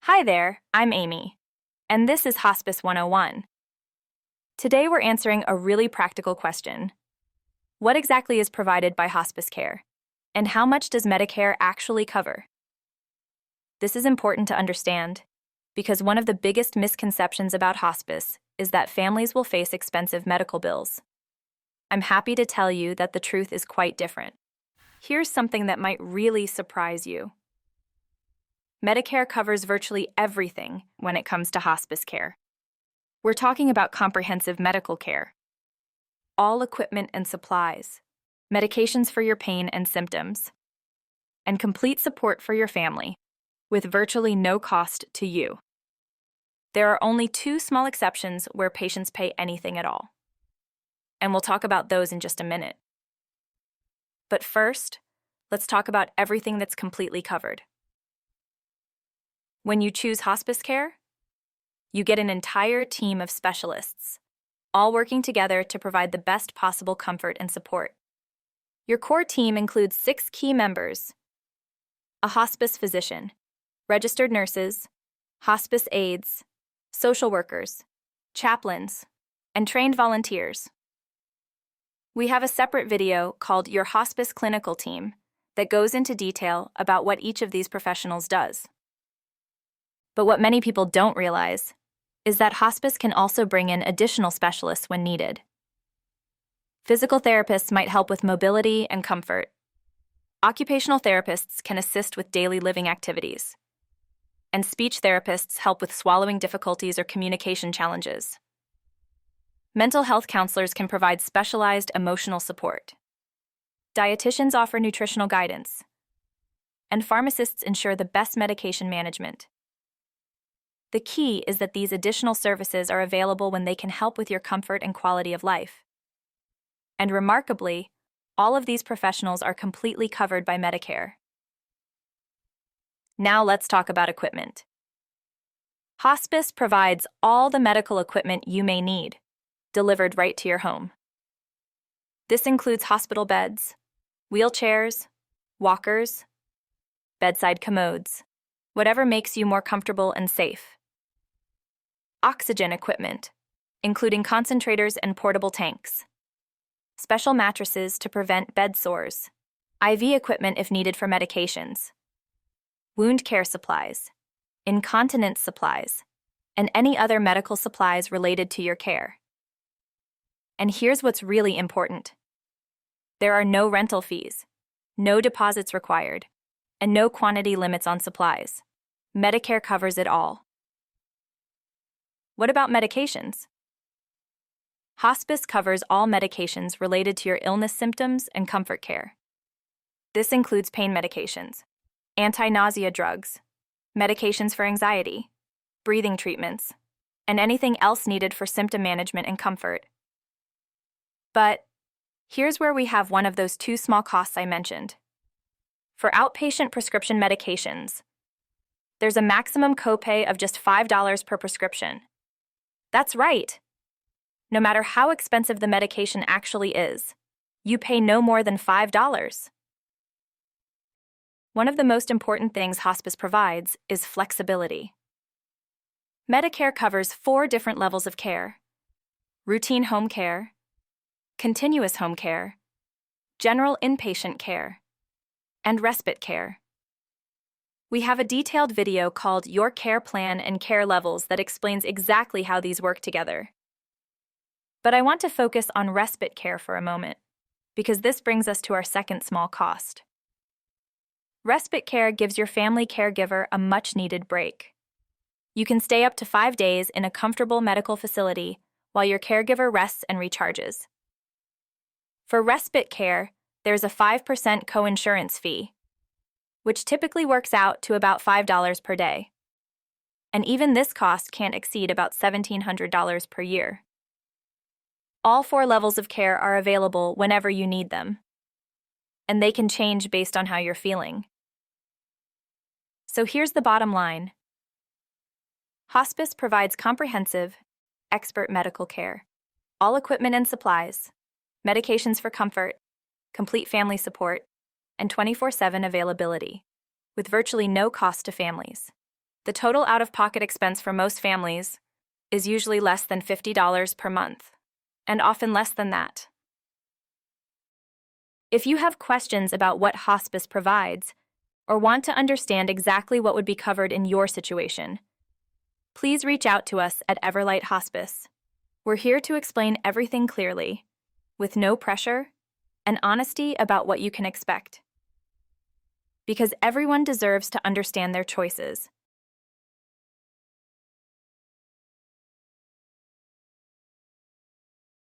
Hi there, I'm Amy, and this is Hospice 101. Today we're answering a really practical question. What exactly is provided by hospice care? And how much does Medicare actually cover? This is important to understand because one of the biggest misconceptions about hospice is that families will face expensive medical bills. I'm happy to tell you that the truth is quite different. Here's something that might really surprise you. Medicare covers virtually everything when it comes to hospice care. We're talking about comprehensive medical care, all equipment and supplies, medications for your pain and symptoms, and complete support for your family, with virtually no cost to you. There are only two small exceptions where patients pay anything at all, and we'll talk about those in just a minute. But first, let's talk about everything that's completely covered. When you choose hospice care, you get an entire team of specialists, all working together to provide the best possible comfort and support. Your core team includes 6 key members: a hospice physician, registered nurses, hospice aides, social workers, chaplains, and trained volunteers. We have a separate video called Your Hospice Clinical Team that goes into detail about what each of these professionals does. But what many people don't realize is that hospice can also bring in additional specialists when needed. Physical therapists might help with mobility and comfort. Occupational therapists can assist with daily living activities. And speech therapists help with swallowing difficulties or communication challenges. Mental health counselors can provide specialized emotional support. Dietitians offer nutritional guidance. And pharmacists ensure the best medication management. The key is that these additional services are available when they can help with your comfort and quality of life. And remarkably, all of these professionals are completely covered by Medicare. Now let's talk about equipment. Hospice provides all the medical equipment you may need, delivered right to your home. This includes hospital beds, wheelchairs, walkers, bedside commodes, whatever makes you more comfortable and safe. Oxygen equipment, including concentrators and portable tanks. Special mattresses to prevent bed sores. IV equipment if needed for medications. Wound care supplies, incontinence supplies, and any other medical supplies related to your care. And here's what's really important. There are no rental fees, no deposits required, and no quantity limits on supplies. Medicare covers it all. What about medications? Hospice covers all medications related to your illness symptoms and comfort care. This includes pain medications, anti-nausea drugs, medications for anxiety, breathing treatments, and anything else needed for symptom management and comfort. But here's where we have one of those 2 small costs I mentioned. For outpatient prescription medications, there's a maximum copay of just $5 per prescription. That's right. No matter how expensive the medication actually is, you pay no more than $5. One of the most important things hospice provides is flexibility. Medicare covers 4 different levels of care: routine home care, continuous home care, general inpatient care, and respite care. We have a detailed video called Your Care Plan and Care Levels that explains exactly how these work together. But I want to focus on respite care for a moment, because this brings us to our second small cost. Respite care gives your family caregiver a much-needed break. You can stay up to 5 days in a comfortable medical facility while your caregiver rests and recharges. For respite care, there's a 5% coinsurance fee, which typically works out to about $5 per day. And even this cost can't exceed about $1,700 per year. All 4 levels of care are available whenever you need them, and they can change based on how you're feeling. So here's the bottom line. Hospice provides comprehensive, expert medical care, all equipment and supplies, medications for comfort, complete family support, and 24/7 availability, with virtually no cost to families. The total out-of-pocket expense for most families is usually less than $50 per month, and often less than that. If you have questions about what hospice provides, or want to understand exactly what would be covered in your situation, please reach out to us at EverLight Hospice. We're here to explain everything clearly, with no pressure, and honesty about what you can expect. Because everyone deserves to understand their choices,